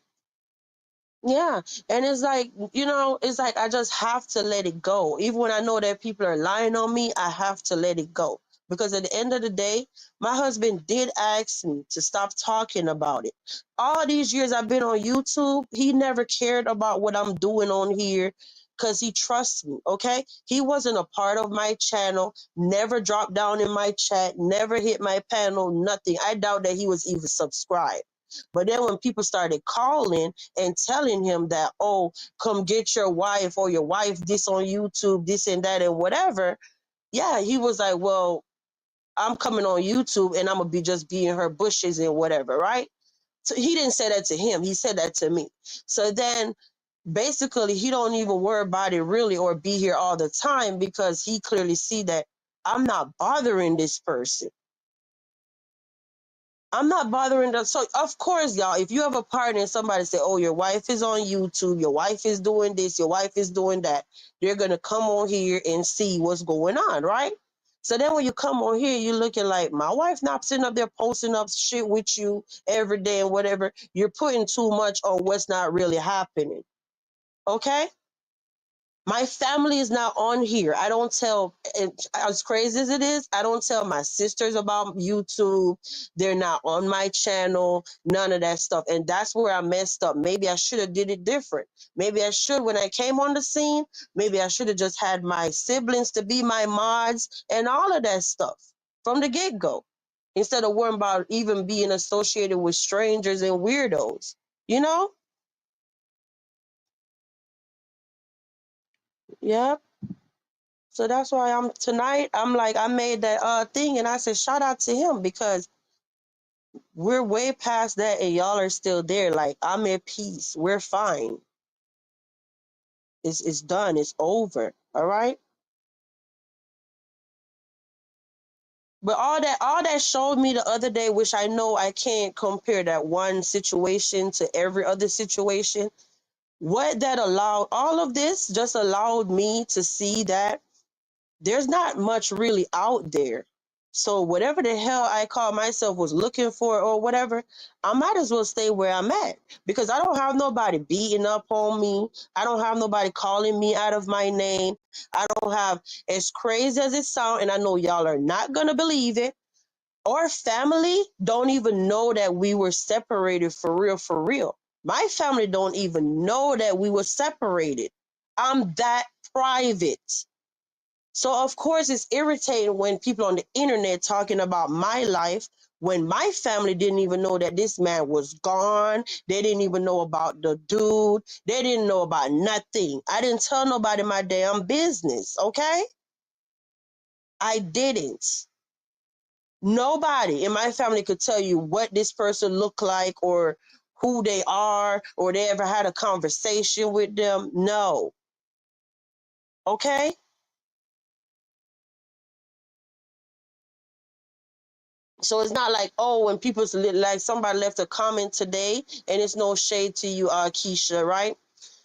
Yeah. And it's like, it's like I just have to let it go. Even when I know that people are lying on me, I have to let it go. Because at the end of the day, my husband did ask me to stop talking about it. All these years I've been on YouTube, he never cared about what I'm doing on here because he trusts me, okay? He wasn't a part of my channel, never dropped down in my chat, never hit my panel, nothing. I doubt that he was even subscribed. But then when people started calling and telling him that, oh, come get your wife or your wife this on YouTube, this and that and whatever, yeah, he was like, well, I'm coming on YouTube and I'm gonna be just being her bushes and whatever, right? So he didn't say that to him. He said that to me. So then basically he don't even worry about it really or be here all the time because he clearly see that I'm not bothering this person. I'm not bothering them. So of course, y'all, if you have a partner and somebody say, oh, your wife is on YouTube, your wife is doing this, your wife is doing that, they're gonna come on here and see what's going on, right? So then when you come on here, you're looking like my wife not sitting up there posting up shit with you every day and whatever. You're putting too much on what's not really happening. Okay? My family is not on here. I don't tell, as crazy as it is, I don't tell my sisters about YouTube. They're not on my channel, none of that stuff. And that's where I messed up. Maybe I should have did it different. Maybe I should, when I came on the scene, maybe I should have just had my siblings to be my mods and all of that stuff from the get-go. Instead of worrying about even being associated with strangers and weirdos, you know? Yeah. So that's why I'm like, I made that thing and I said, shout out to him because we're way past that and y'all are still there. Like, I'm at peace. We're fine. It's done. It's over. All right. But all that showed me the other day, which I know I can't compare that one situation to every other situation. What that allowed, all of this just allowed me to see that there's not much really out there. So whatever the hell I call myself was looking for or whatever, I might as well stay where I'm at because I don't have nobody beating up on me. I don't have nobody calling me out of my name. I don't have, as crazy as it sounds, and I know y'all are not going to believe it, our family don't even know that we were separated for real, for real. My family don't even know that we were separated. I'm that private. So of course it's irritating when people on the internet talking about my life when my family didn't even know that this man was gone. They didn't even know about the dude. They didn't know about nothing. I didn't tell nobody my damn business, okay? I didn't. Nobody in my family could tell you what this person looked like or who they are or they ever had a conversation with them. No. Okay? So it's not like, oh, when people like somebody left a comment today, and it's no shade to you, Keisha, right?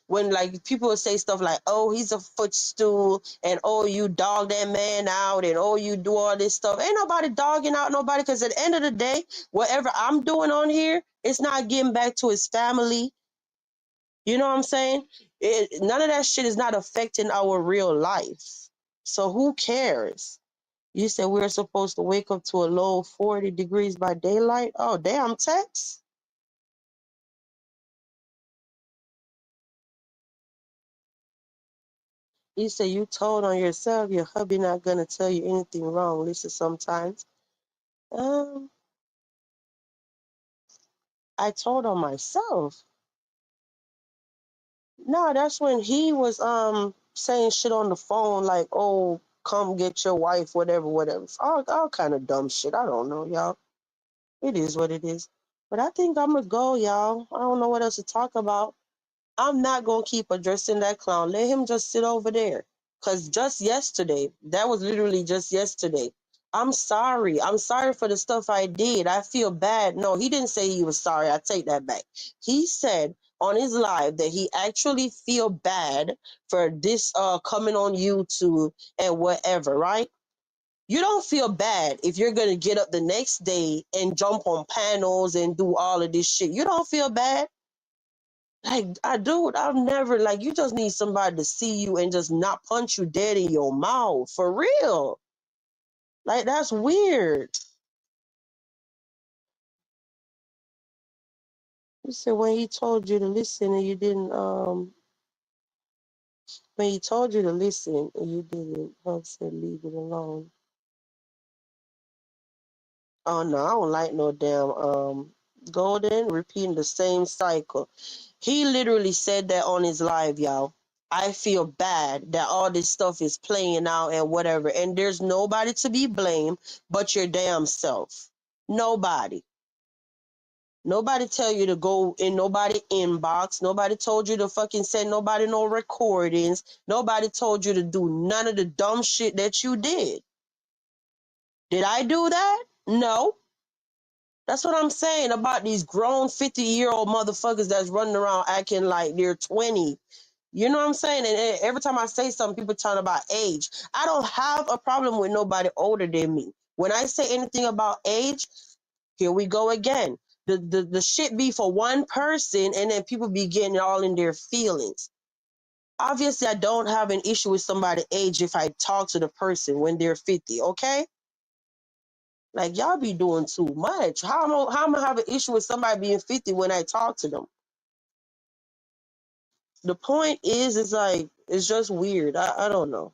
When like people say stuff like, oh, he's a footstool, and oh, you dog that man out, and oh, you do all this stuff. Ain't nobody dogging out nobody, because at the end of the day, whatever I'm doing on here, it's not getting back to his family. You know what I'm saying? None of that shit is not affecting our real life. So who cares? You said we were supposed to wake up to a low of 40 degrees by daylight? Oh, damn, Tex. You said you told on yourself your hubby not going to tell you anything wrong, Lisa, sometimes. Um, I told on myself. No, that's when he was saying shit on the phone like, oh, come get your wife, whatever, whatever. It's all kind of dumb shit. I don't know, y'all. It is what it is. But I think I'm gonna go, y'all. I don't know what else to talk about. I'm not gonna keep addressing that clown. Let him just sit over there. Cause just yesterday, that was literally just yesterday. I'm sorry. I'm sorry for the stuff I did. I feel bad. No, he didn't say he was sorry. I take that back. He said on his live that he actually feel bad for this coming on YouTube and whatever, right? You don't feel bad if you're gonna get up the next day and jump on panels and do all of this shit. You don't feel bad. Like, I do. I've never, like, you just need somebody to see you and just not punch you dead in your mouth. For real. Like, that's weird. You said when he told you to listen and you didn't, when he told you to listen and you didn't, Hub said leave it alone. Oh, no, I don't like no damn, Golden repeating the same cycle. He literally said that on his live, y'all. I feel bad that all this stuff is playing out and whatever, and there's nobody to be blamed but your damn self. Nobody. Nobody tell you to go in nobody inbox. Nobody told you to fucking send nobody no recordings. Nobody told you to do none of the dumb shit that you did. Did I do that? No. That's what I'm saying about these grown 50-year-old motherfuckers that's running around acting like they're 20. You know what I'm saying? And every time I say something, people talk about age. I don't have a problem with nobody older than me. When I say anything about age, here we go again. The shit be for one person and then people be getting all in their feelings. Obviously, I don't have an issue with somebody's age if I talk to the person when they're 50, okay? Like, y'all be doing too much. How am I have an issue with somebody being 50 when I talk to them? The point is, it's like, it's just weird. I don't know.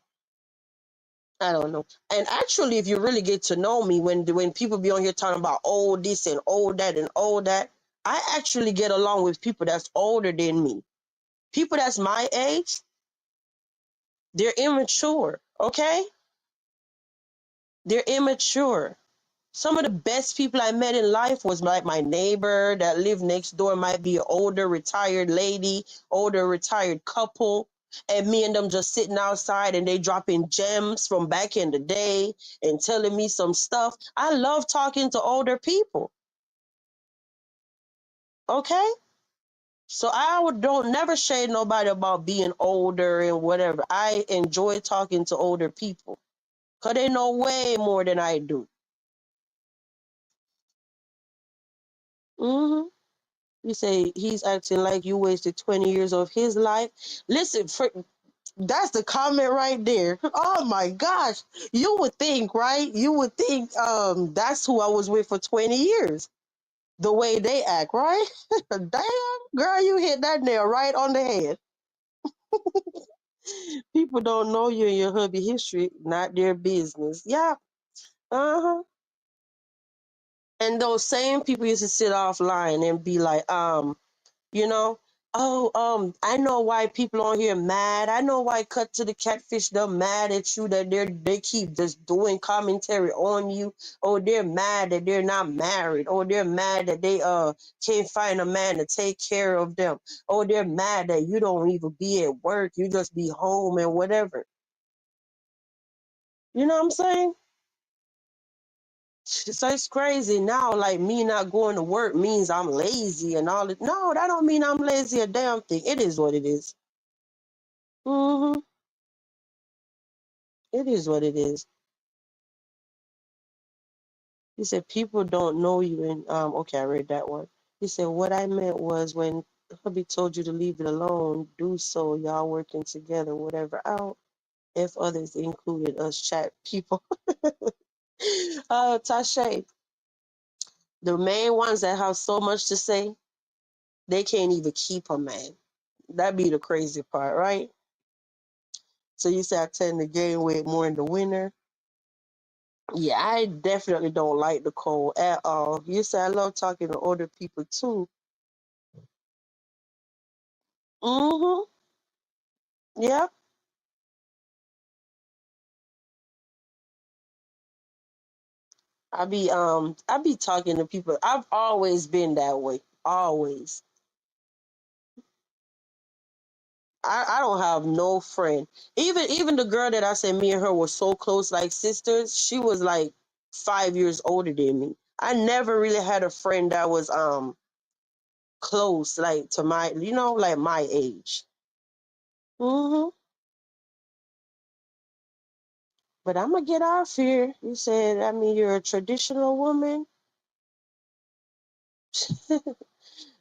I don't know. And actually, if you really get to know me, when people be on here talking about oh this and oh that and oh that, I actually get along with people that's older than me. People that's my age, they're immature, okay? They're immature. Some of the best people I met in life was like my neighbor that lived next door, might be an older retired lady, older retired couple. And me and them just sitting outside and they dropping gems from back in the day and telling me some stuff. I love talking to older people. Okay? So don't never shade nobody about being older and whatever. I enjoy talking to older people because they know way more than I do. Hmm. You say he's acting like you wasted 20 years of his life. Listen, that's the comment right there. Oh my gosh. You would think, right? You would think that's who I was with for 20 years. The way they act, right? Damn, girl, you hit that nail right on the head. People don't know you and your hubby history, not their business. Yeah. Uh-huh. And those same people used to sit offline and be like, you know, oh, I know why people on here mad. I know why Cut to the Catfish, they're mad at you that they keep just doing commentary on you. Oh, they're mad that they're not married. Oh, they're mad that they can't find a man to take care of them. Oh, they're mad that you don't even be at work. You just be home and whatever. You know what I'm saying? So it's crazy now. Like me not going to work means I'm lazy and all that. No, that don't mean I'm lazy a damn thing. It is what it is. Mm-hmm. It is what it is. He said people don't know you and okay, I read that one. He said what I meant was when hubby told you to leave it alone, do so, y'all working together, whatever out. If others included us chat people. Tashay, the main ones that have so much to say, they can't even keep a man. That be the crazy part, right? So you say I tend to gain weight more in the winter. Yeah, I definitely don't like the cold at all. You say I love talking to older people too. Mm-hmm. Yeah. I be talking to people. I've always been that way. Always. I don't have no friend. Even the girl that I said me and her were so close, like sisters, she was like 5 years older than me. I never really had a friend that was close, like to my, like my age. hmm But I'm gonna get off here. You said, I mean, you're a traditional woman.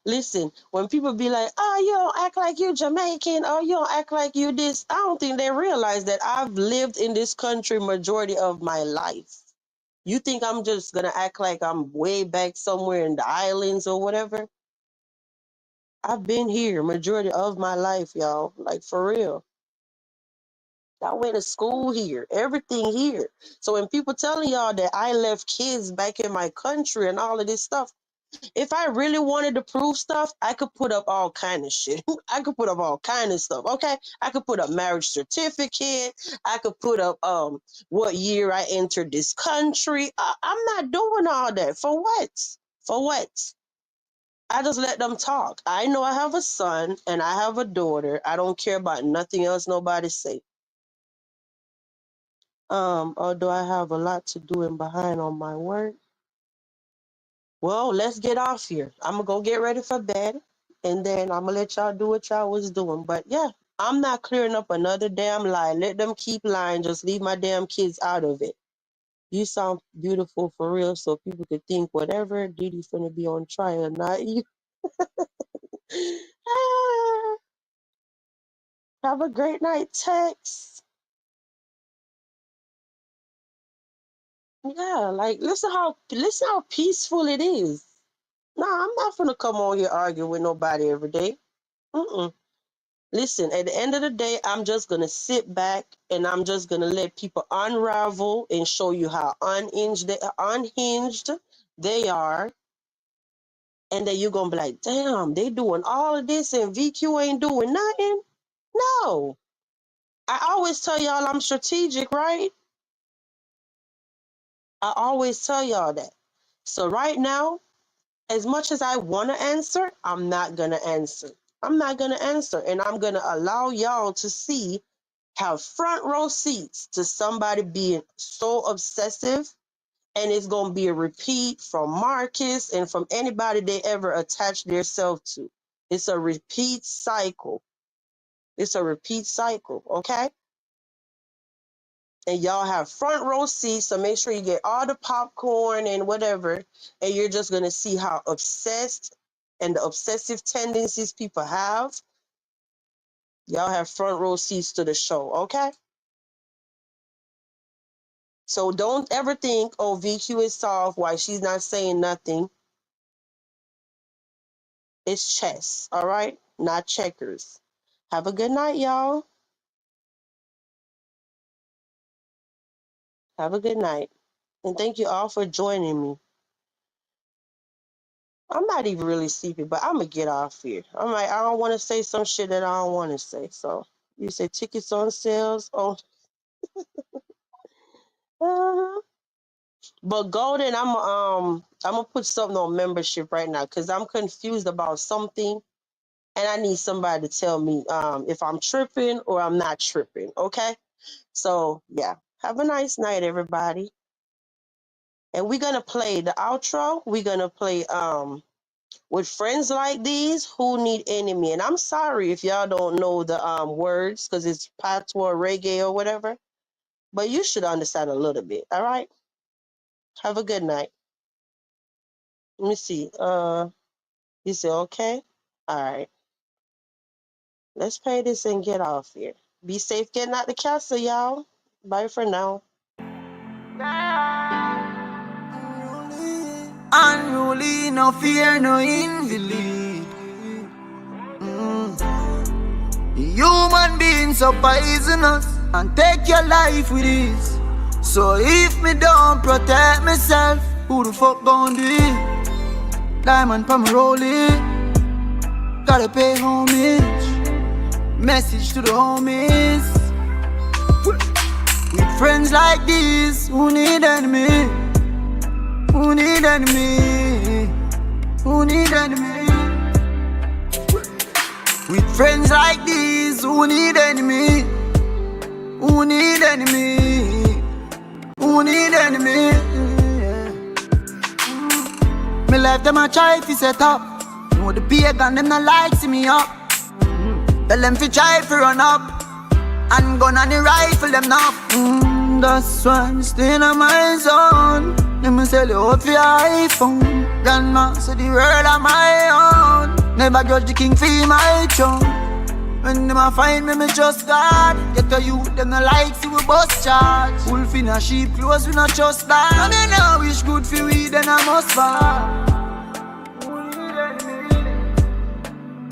Listen, when people be like, oh, you don't act like you Jamaican, or you don't act like you this, I don't think they realize that I've lived in this country majority of my life. You think I'm just gonna act like I'm way back somewhere in the islands or whatever? I've been here majority of my life, y'all. Like for real. I went to school here, everything here. So when people telling y'all that I left kids back in my country and all of this stuff, if I really wanted to prove stuff, I could put up all kind of shit. I could put up all kind of stuff. Okay, I could put up marriage certificate. I could put up what year I entered this country. I'm not doing all that. For what? For what? I just let them talk. I know I have a son and I have a daughter. I don't care about nothing else nobody say. Although I have a lot to do and behind on my work. Well, let's get off here. I'm gonna go get ready for bed, and then I'm gonna let y'all do what y'all was doing. But yeah, I'm not clearing up another damn lie. Let them keep lying. Just leave my damn kids out of it. You sound beautiful for real, so people could think whatever. Diddy's gonna be on trial, not you. Ah, have a great night, Tex. Yeah, like listen how peaceful it is. Nah, I'm not gonna come on here arguing with nobody every day. Mm-mm. Listen, at the end of the day, I'm just going to sit back and I'm just going to let people unravel and show you how unhinged they are. And then you're going to be like, damn, they doing all of this and VQ ain't doing nothing? No. I always tell y'all I'm strategic, right? I always tell y'all that. So right now, as much as I want to answer, I'm not going to answer. I'm not going to answer. And I'm going to allow y'all to see, have front row seats to somebody being so obsessive, and it's going to be a repeat from Marcus and from anybody they ever attach themselves to. It's a repeat cycle. It's a repeat cycle, okay? And y'all have front row seats, so make sure you get all the popcorn and whatever, and you're just going to see how obsessed and the obsessive tendencies people have. Y'all have front row seats to the show, okay? So don't ever think, oh, VQ is soft, why she's not saying nothing. It's chess, all right? Not checkers. Have a good night, y'all. Have a good night. And thank you all for joining me. I'm not even really sleepy, but I'm going to get off here. I'm like, I don't want to say some shit that I don't want to say. So you say tickets on sales. Oh, uh-huh. But Golden, I'm gonna put something on membership right now because I'm confused about something. And I need somebody to tell me if I'm tripping or I'm not tripping, okay? So, yeah. Have a nice night, everybody. And we're going to play the outro. We're going to play with friends like these who need enemy. And I'm sorry if y'all don't know the words because it's patois, reggae, or whatever. But you should understand a little bit, all right? Have a good night. Let me see. You say okay? All right. Let's play this and get off here. Be safe getting out the castle, y'all. Bye for now. Unruly, no fear, no invalid. Human beings are poisonous and take your life with ease. So if me don't protect myself, who the fuck gon' do it? Diamond pa me rolling, gotta pay homage. Message to the homies. With friends like these, who need enemy? Who need enemy? Who need enemy? With friends like these, who need enemy? Who need enemy? Who need enemy? Me life them a try fi set up. Know the pagan them not like see me up. Tell them fi try fi run up. And gun and the rifle them now. That's why I'm staying on my zone. Let me sell you out for your iPhone. Grandma say the world of my own. Never judge the king for my throne. When them a find me, me trust God. Get to you, them no like see we bust charge. Wolf in a sheep clothes, we not trust that. And me now wish good for we, then I must fall.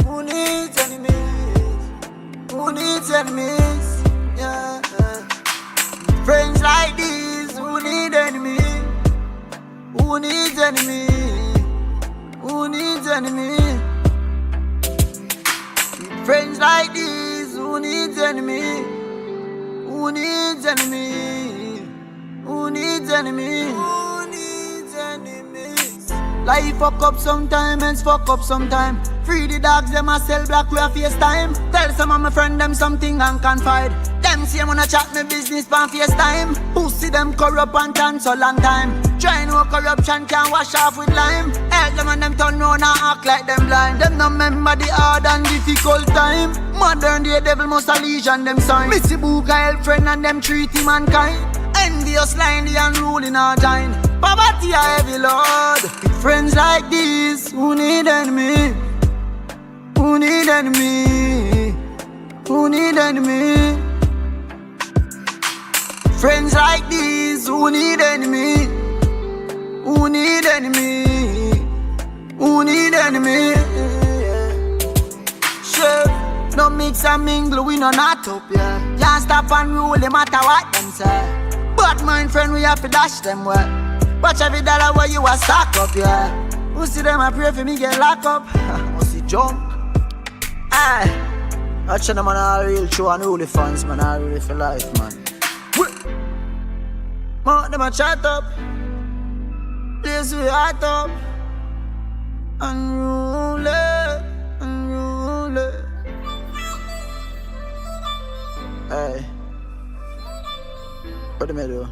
Who needs enemies? Who needs enemies? Yeah. Friends like these, who need enemies? Who needs enemy? Who needs enemy? Friends like these, who needs enemy? Who needs enemy? Who needs enemy? Who needs enemies? Life fuck up sometime, ends fuck up sometime. Free the dogs, them a sell black, we a FaceTime. Tell some of my friend them something and confide. Them say wanna chat me business pan FaceTime. Who see them corrupt and dance so long time. Try no corruption can wash off with lime. Help them and them turn round and act like them blind. Them no remember the hard and difficult time. Modern day devil must a legion them sign. Missy Booga help friend and them treat him mankind. Envious line the unruly our giant. Poverty a heavy load. With friends like these, who need enemy? Who need enemy? Who need enemy? Friends like these, who need enemy? Who need enemy? Who need enemy? Sure, no mix and mingle, we no not up, yeah. Can't stop and rule, no matter what them say. Bad mind friend, we have to dash them well. Watch every dollar where you a stack up, yeah. Who see them, I pray for me get locked up. Who see jump? Aye. Watch them man, all real true and really fans, man, all really for life, man. Man, them a chat up. Place we heart up. Unruly, unruly. Hey. What do I do?